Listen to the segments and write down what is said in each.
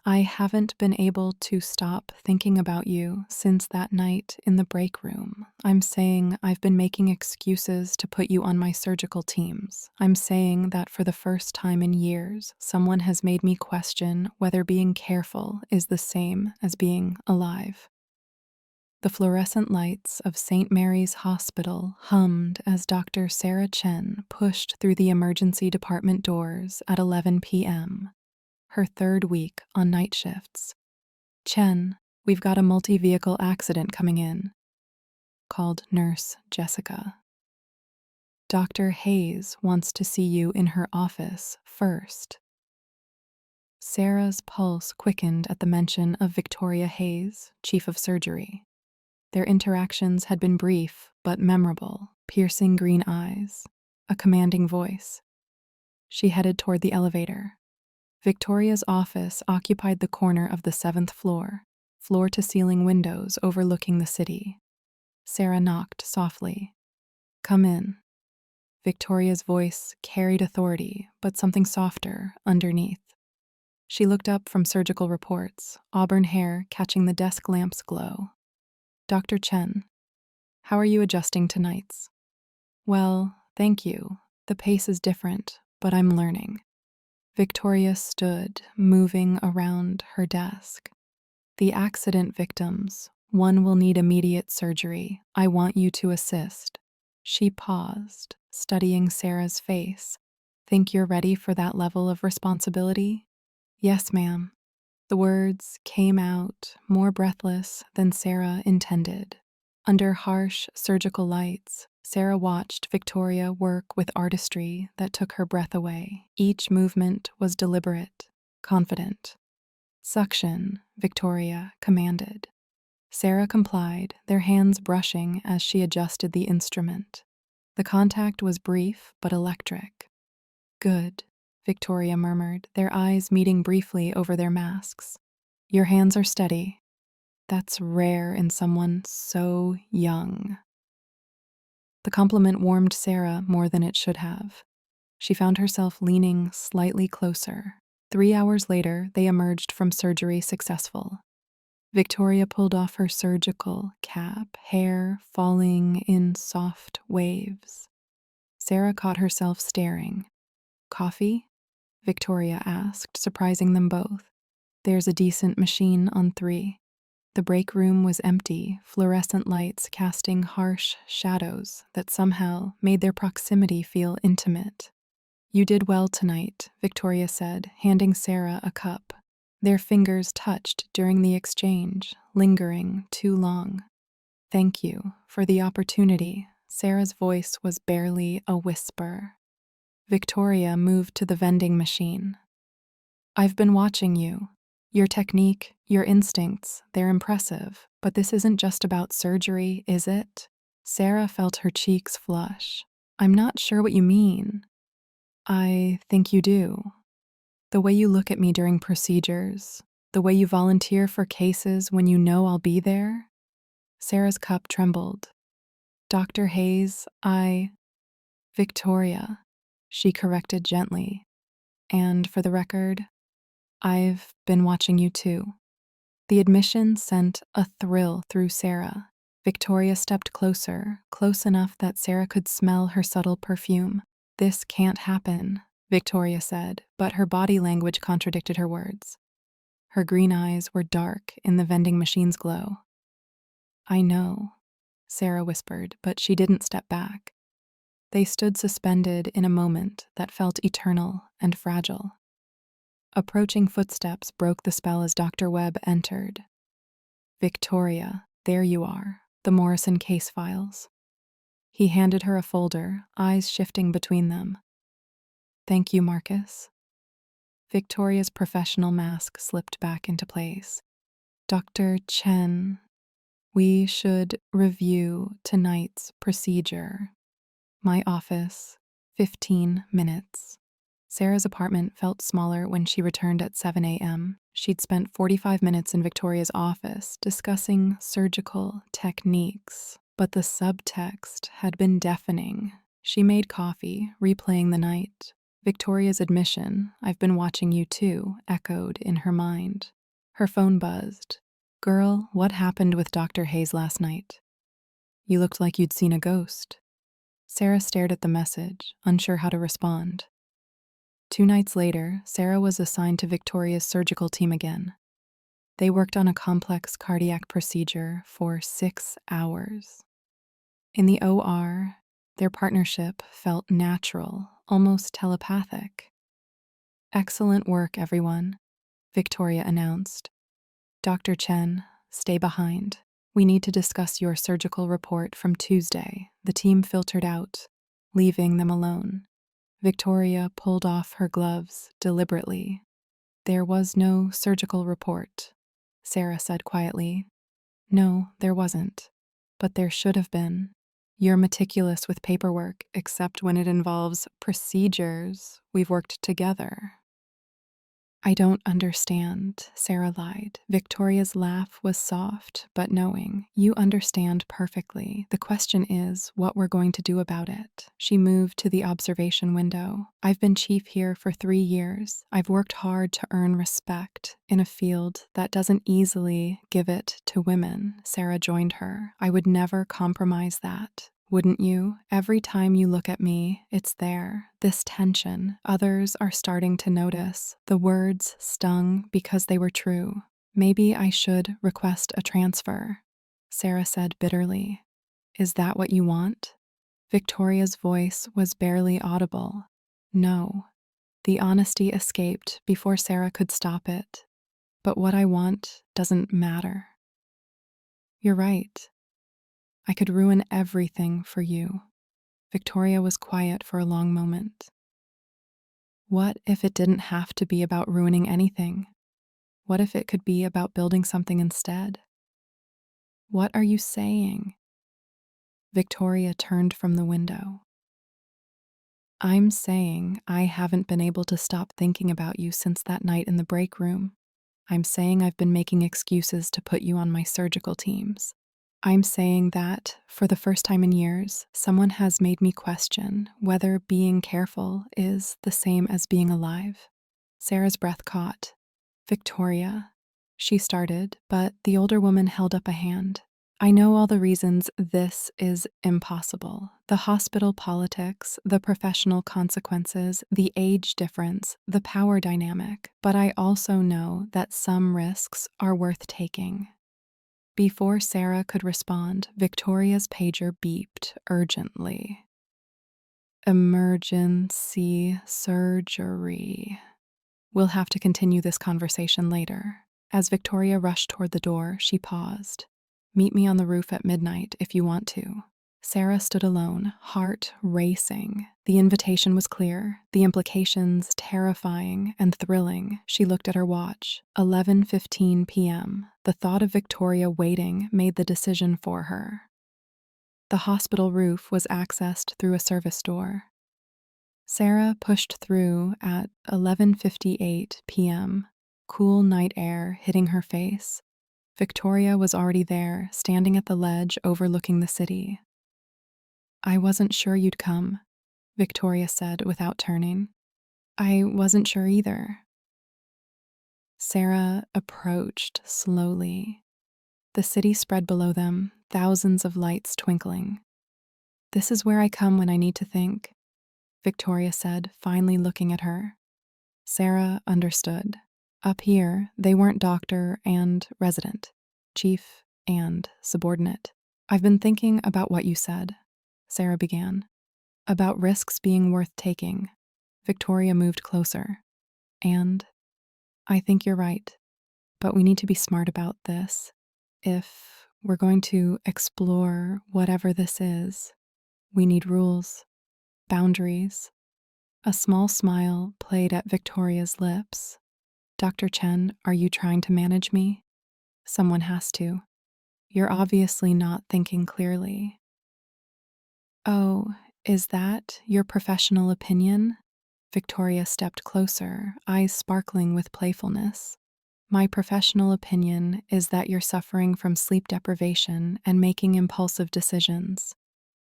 I haven't been able to stop thinking about you since that night in the break room. I'm saying I've been making excuses to put you on my surgical teams. I'm saying that for the first time in years, someone has made me question whether being careful is the same as being alive. The fluorescent lights of St. Mary's Hospital hummed as Dr. Sarah Chen pushed through the emergency department doors at 11 p.m., her third week on night shifts. "Chen, we've got a multi-vehicle accident coming in," called Nurse Jessica. "Dr. Hayes wants to see you in her office first." Sarah's pulse quickened at the mention of Victoria Hayes, chief of surgery. Their interactions had been brief but memorable, piercing green eyes, a commanding voice. She headed toward the elevator. Victoria's office occupied the corner of the 7th floor, floor-to-ceiling windows overlooking the city. Sarah knocked softly. "Come in." Victoria's voice carried authority, but something softer underneath. She looked up from surgical reports, auburn hair catching the desk lamp's glow. "Dr. Chen, how are you adjusting to nights?" "Well, thank you. The pace is different, but I'm learning." Victoria stood, moving around her desk. "The accident victims. One will need immediate surgery. I want you to assist." She paused, studying Sarah's face. "Think you're ready for that level of responsibility?" "Yes, ma'am." The words came out more breathless than Sarah intended. Under harsh surgical lights, Sarah watched Victoria work with artistry that took her breath away. Each movement was deliberate, confident. "Suction," Victoria commanded. Sarah complied, their hands brushing as she adjusted the instrument. The contact was brief but electric. "Good," Victoria murmured, their eyes meeting briefly over their masks. "Your hands are steady." That's rare in someone so young. The compliment warmed Sarah more than it should have. She found herself leaning slightly closer. 3 hours later, they emerged from surgery successful. Victoria pulled off her surgical cap, hair falling in soft waves. Sarah caught herself staring. "Coffee?" Victoria asked, surprising them both. "There's a decent machine on 3. The break room was empty, fluorescent lights casting harsh shadows that somehow made their proximity feel intimate. "You did well tonight," Victoria said, handing Sarah a cup. Their fingers touched during the exchange, lingering too long. "Thank you for the opportunity." Sarah's voice was barely a whisper. Victoria moved to the vending machine. "I've been watching you. Your technique, your instincts, they're impressive, but this isn't just about surgery, is it?" Sarah felt her cheeks flush. "I'm not sure what you mean." "I think you do. The way you look at me during procedures, the way you volunteer for cases when you know I'll be there." Sarah's cup trembled. "Dr. Hayes, Victoria," she corrected gently. "And for the record, I've been watching you too." The admission sent a thrill through Sarah. Victoria stepped closer, close enough that Sarah could smell her subtle perfume. "This can't happen," Victoria said, but her body language contradicted her words. Her green eyes were dark in the vending machine's glow. "I know," Sarah whispered, but she didn't step back. They stood suspended in a moment that felt eternal and fragile. Approaching footsteps broke the spell as Dr. Webb entered. "Victoria, there you are, the Morrison case files." He handed her a folder, eyes shifting between them. "Thank you, Marcus." Victoria's professional mask slipped back into place. "Dr. Chen, we should review tonight's procedure. My office, 15 minutes." Sarah's apartment felt smaller when she returned at 7 a.m. She'd spent 45 minutes in Victoria's office discussing surgical techniques, but the subtext had been deafening. She made coffee, replaying the night. Victoria's admission, "I've been watching you too," echoed in her mind. Her phone buzzed. "Girl, what happened with Dr. Hayes last night? You looked like you'd seen a ghost." Sarah stared at the message, unsure how to respond. 2 nights later, Sarah was assigned to Victoria's surgical team again. They worked on a complex cardiac procedure for 6 hours. In the OR, their partnership felt natural, almost telepathic. "Excellent work, everyone," Victoria announced. "Dr. Chen, stay behind. We need to discuss your surgical report from Tuesday." The team filtered out, leaving them alone. Victoria pulled off her gloves deliberately. "There was no surgical report," Sarah said quietly. "No, there wasn't. But there should have been. You're meticulous with paperwork, except when it involves procedures. We've worked together." "I don't understand," Sarah lied. Victoria's laugh was soft but knowing. "You understand perfectly. The question is what we're going to do about it." She moved to the observation window. "I've been chief here for 3 years. I've worked hard to earn respect in a field that doesn't easily give it to women." Sarah joined her. "I would never compromise that. Wouldn't you? Every time you look at me, it's there. This tension. Others are starting to notice." The words stung because they were true. "Maybe I should request a transfer," Sarah said bitterly. "Is that what you want?" Victoria's voice was barely audible. "No." The honesty escaped before Sarah could stop it. "But what I want doesn't matter." "You're right. I could ruin everything for you." Victoria was quiet for a long moment. What if it didn't have to be about ruining anything? What if it could be about building something instead? "What are you saying?" Victoria turned from the window. "I'm saying I haven't been able to stop thinking about you since that night in the break room. I'm saying I've been making excuses to put you on my surgical teams. I'm saying that, for the first time in years, someone has made me question whether being careful is the same as being alive." Sarah's breath caught. "Victoria," she started, but the older woman held up a hand. "I know all the reasons this is impossible. The hospital politics, the professional consequences, the age difference, the power dynamic, but I also know that some risks are worth taking." Before Sarah could respond, Victoria's pager beeped urgently. "Emergency surgery." "We'll have to continue this conversation later." As Victoria rushed toward the door, she paused. "Meet me on the roof at midnight if you want to." Sarah stood alone, heart racing. The invitation was clear, the implications terrifying and thrilling. She looked at her watch. 11:15 p.m. The thought of Victoria waiting made the decision for her. The hospital roof was accessed through a service door. Sarah pushed through at 11:58 p.m., cool night air hitting her face. Victoria was already there, standing at the ledge overlooking the city. "I wasn't sure you'd come," Victoria said without turning. "I wasn't sure either." Sarah approached slowly. The city spread below them, thousands of lights twinkling. "This is where I come when I need to think," Victoria said, finally looking at her. Sarah understood. Up here, they weren't doctor and resident, chief and subordinate. "I've been thinking about what you said," Sarah began. "About risks being worth taking." Victoria moved closer. "And I think you're right. But we need to be smart about this. If we're going to explore whatever this is, we need rules, boundaries." A small smile played at Victoria's lips. "Dr. Chen, are you trying to manage me?" "Someone has to. You're obviously not thinking clearly." "Oh, is that your professional opinion?" Victoria stepped closer, eyes sparkling with playfulness. "My professional opinion is that you're suffering from sleep deprivation and making impulsive decisions."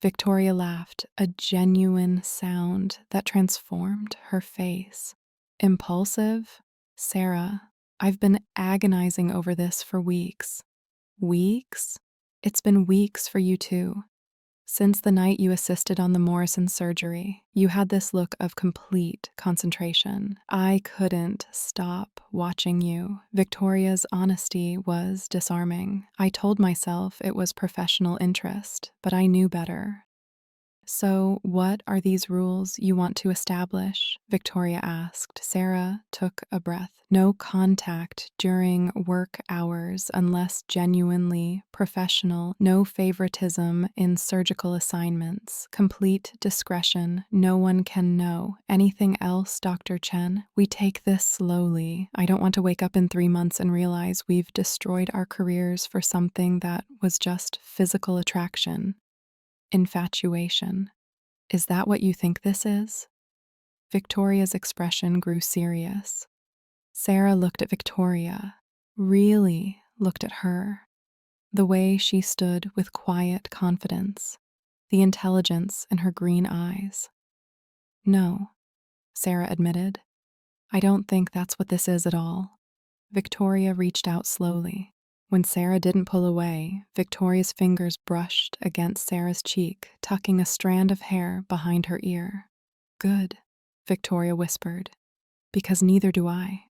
Victoria laughed, a genuine sound that transformed her face. Impulsive? Sarah, I've been agonizing over this for weeks. Weeks? It's been weeks for you too. Since the night you assisted on the Morrison surgery, you had this look of complete concentration. I couldn't stop watching you. Victoria's honesty was disarming. I told myself it was professional interest, but I knew better. So, what are these rules you want to establish? Victoria asked. Sarah took a breath. No contact during work hours unless genuinely professional. No favoritism in surgical assignments. Complete discretion. No one can know. Anything else, Dr. Chen? We take this slowly. I don't want to wake up in 3 months and realize we've destroyed our careers for something that was just physical attraction. Infatuation. Is that what you think this is? Victoria's expression grew serious. Sarah looked at Victoria, really looked at her. The way she stood with quiet confidence, the intelligence in her green eyes. No, Sarah admitted. I don't think that's what this is at all. Victoria reached out slowly. When Sarah didn't pull away, Victoria's fingers brushed against Sarah's cheek, tucking a strand of hair behind her ear. Good, Victoria whispered, because neither do I.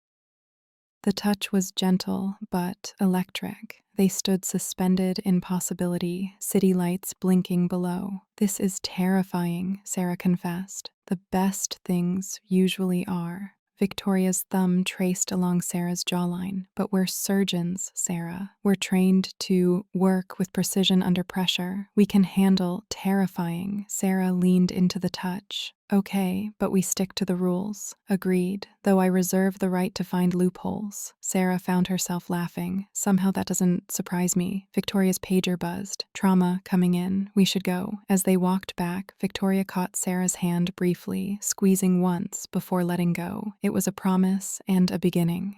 The touch was gentle but electric. They stood suspended in possibility, city lights blinking below. This is terrifying, Sarah confessed. The best things usually are. Victoria's thumb traced along Sarah's jawline. But we're surgeons, Sarah. We're trained to work with precision under pressure. We can handle terrifying. Sarah leaned into the touch. Okay, but we stick to the rules. Agreed, though I reserve the right to find loopholes. Sarah found herself laughing. Somehow that doesn't surprise me. Victoria's pager buzzed. Trauma coming in. We should go. As they walked back, Victoria caught Sarah's hand briefly, squeezing once before letting go. It was a promise and a beginning.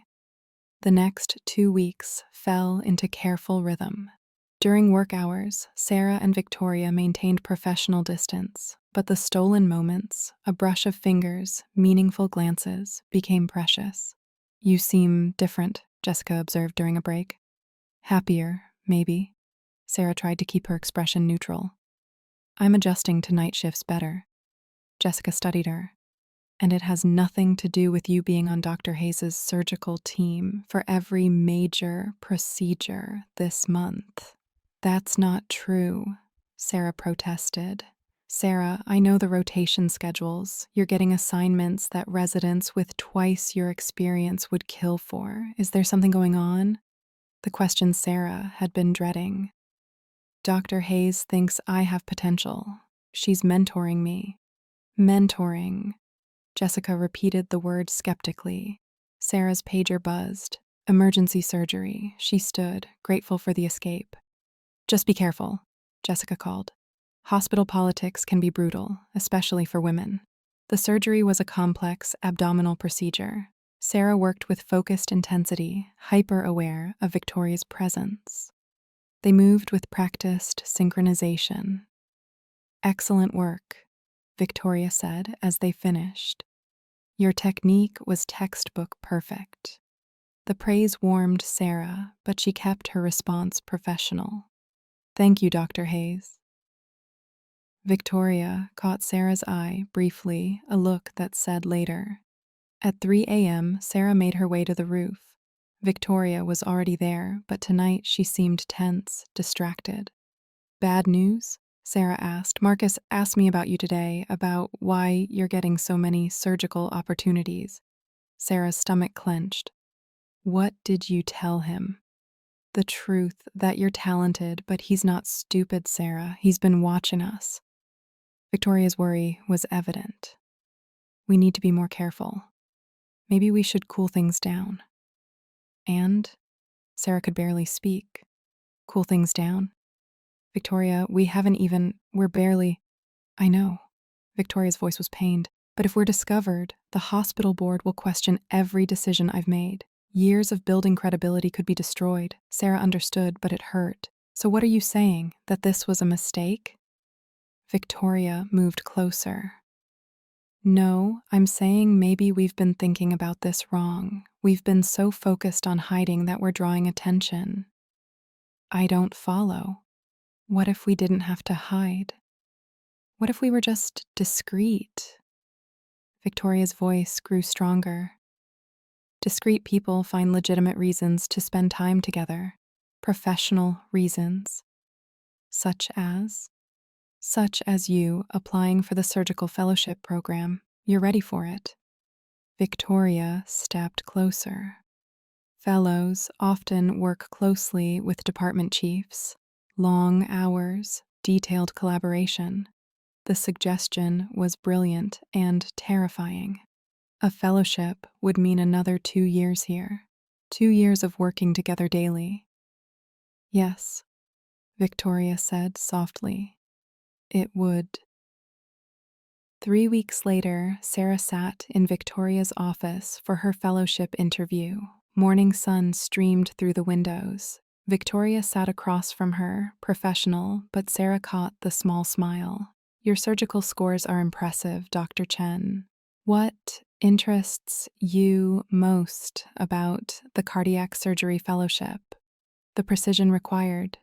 The next 2 weeks fell into careful rhythm. During work hours, Sarah and Victoria maintained professional distance, but the stolen moments, a brush of fingers, meaningful glances, became precious. You seem different, Jessica observed during a break. Happier, maybe. Sarah tried to keep her expression neutral. I'm adjusting to night shifts better. Jessica studied her. And it has nothing to do with you being on Dr. Hayes' surgical team for every major procedure this month. That's not true, Sarah protested. Sarah, I know the rotation schedules. You're getting assignments that residents with twice your experience would kill for. Is there something going on? The question Sarah had been dreading. Dr. Hayes thinks I have potential. She's mentoring me. Mentoring. Jessica repeated the word skeptically. Sarah's pager buzzed. Emergency surgery. She stood, grateful for the escape. Just be careful, Jessica called. Hospital politics can be brutal, especially for women. The surgery was a complex abdominal procedure. Sarah worked with focused intensity, hyper-aware of Victoria's presence. They moved with practiced synchronization. Excellent work, Victoria said as they finished. Your technique was textbook perfect. The praise warmed Sarah, but she kept her response professional. Thank you, Dr. Hayes. Victoria caught Sarah's eye briefly, a look that said later. At 3 a.m., Sarah made her way to the roof. Victoria was already there, but tonight she seemed tense, distracted. Bad news? Sarah asked. Marcus asked me about you today, about why you're getting so many surgical opportunities. Sarah's stomach clenched. What did you tell him? The truth, that you're talented, but he's not stupid, Sarah. He's been watching us. Victoria's worry was evident. We need to be more careful. Maybe we should cool things down. And? Sarah could barely speak. Cool things down? Victoria, we're barely. I know. Victoria's voice was pained. But if we're discovered, the hospital board will question every decision I've made. Years of building credibility could be destroyed. Sarah understood, but it hurt. So what are you saying? That this was a mistake? Victoria moved closer. No, I'm saying maybe we've been thinking about this wrong. We've been so focused on hiding that we're drawing attention. I don't follow. What if we didn't have to hide? What if we were just discreet? Victoria's voice grew stronger. Discreet people find legitimate reasons to spend time together, professional reasons, such as you applying for the surgical fellowship program. You're ready for it. Victoria stepped closer. Fellows often work closely with department chiefs. Long hours, detailed collaboration. The suggestion was brilliant and terrifying. A fellowship would mean another 2 years here. 2 years of working together daily. Yes, Victoria said softly. It would. 3 weeks later, Sarah sat in Victoria's office for her fellowship interview. Morning sun streamed through the windows. Victoria sat across from her, professional, but Sarah caught the small smile. Your surgical scores are impressive, Dr. Chen. What interests you most about the cardiac surgery fellowship? The precision required.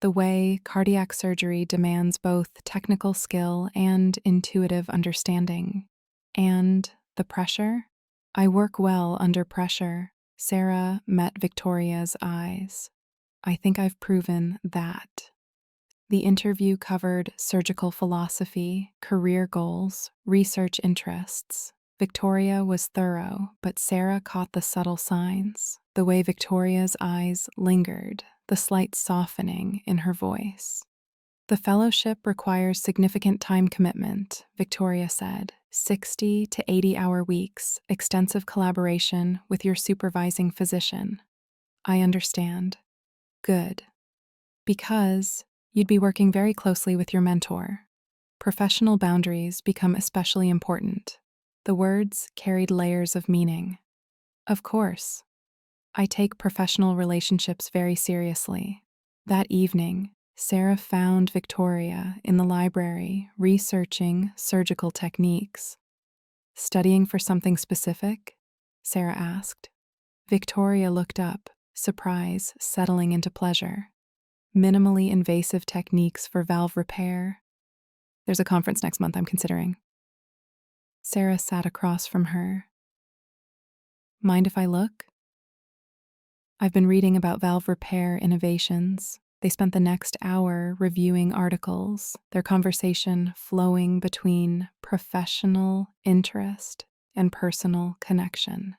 The way cardiac surgery demands both technical skill and intuitive understanding. And the pressure? I work well under pressure. Sarah met Victoria's eyes. I think I've proven that. The interview covered surgical philosophy, career goals, research interests. Victoria was thorough, but Sarah caught the subtle signs, the way Victoria's eyes lingered, the slight softening in her voice. The fellowship requires significant time commitment, Victoria said. 60 to 80-hour weeks, extensive collaboration with your supervising physician. I understand. Good. Because you'd be working very closely with your mentor. Professional boundaries become especially important. The words carried layers of meaning. Of course, I take professional relationships very seriously. That evening, Sarah found Victoria in the library researching surgical techniques. Studying for something specific? Sarah asked. Victoria looked up, surprise settling into pleasure. Minimally invasive techniques for valve repair. There's a conference next month I'm considering. Sarah sat across from her. Mind if I look? I've been reading about valve repair innovations. They spent the next hour reviewing articles, their conversation flowing between professional interest and personal connection.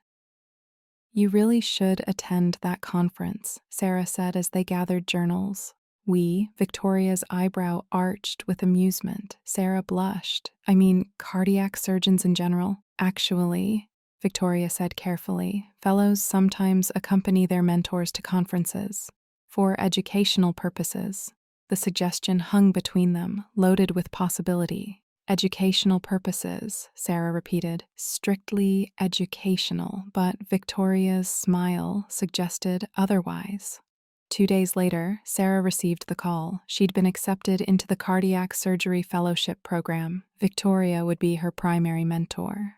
You really should attend that conference, Sarah said as they gathered journals. Victoria's eyebrow arched with amusement. Sarah blushed. I mean, cardiac surgeons in general. Actually, Victoria said carefully, fellows sometimes accompany their mentors to conferences. For educational purposes. The suggestion hung between them, loaded with possibility. Educational purposes, Sarah repeated. Strictly educational, but Victoria's smile suggested otherwise. 2 days later, Sarah received the call. She'd been accepted into the cardiac surgery fellowship program. Victoria would be her primary mentor.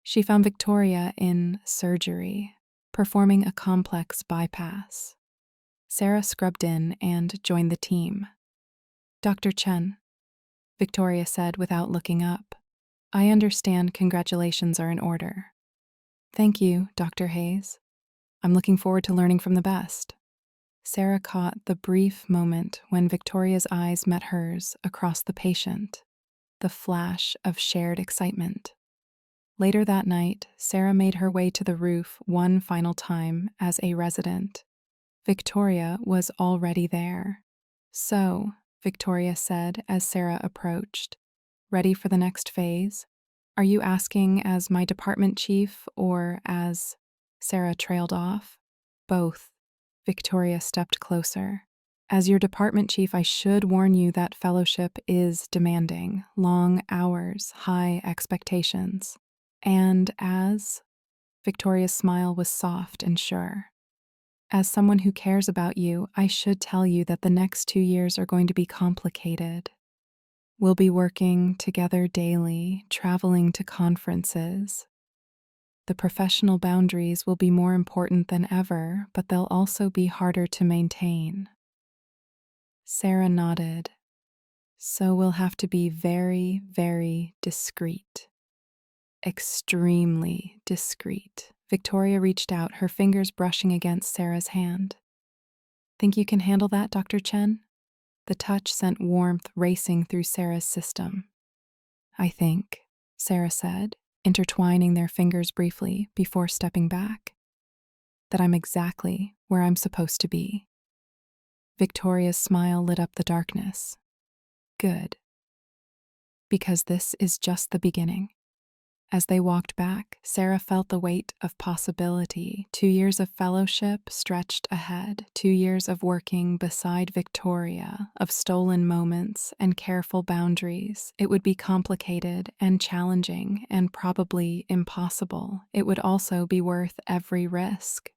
She found Victoria in surgery, performing a complex bypass. Sarah scrubbed in and joined the team. Dr. Chen, Victoria said without looking up. I understand congratulations are in order. Thank you, Dr. Hayes. I'm looking forward to learning from the best. Sarah caught the brief moment when Victoria's eyes met hers across the patient, the flash of shared excitement. Later that night, Sarah made her way to the roof one final time as a resident. Victoria was already there. So, Victoria said as Sarah approached, ready for the next phase? Are you asking as my department chief or as... Sarah trailed off. Both. Victoria stepped closer. As your department chief, I should warn you that fellowship is demanding, long hours, high expectations. And as... Victoria's smile was soft and sure. As someone who cares about you, I should tell you that the next 2 years are going to be complicated. We'll be working together daily, traveling to conferences. The professional boundaries will be more important than ever, but they'll also be harder to maintain. Sarah nodded. So we'll have to be very, very discreet. Extremely discreet. Victoria reached out, her fingers brushing against Sarah's hand. Think you can handle that, Dr. Chen? The touch sent warmth racing through Sarah's system. I think, Sarah said, intertwining their fingers briefly before stepping back, that I'm exactly where I'm supposed to be. Victoria's smile lit up the darkness. Good. Because this is just the beginning. As they walked back, Sarah felt the weight of possibility. 2 years of fellowship stretched ahead, 2 years of working beside Victoria, of stolen moments and careful boundaries. It would be complicated and challenging and probably impossible. It would also be worth every risk.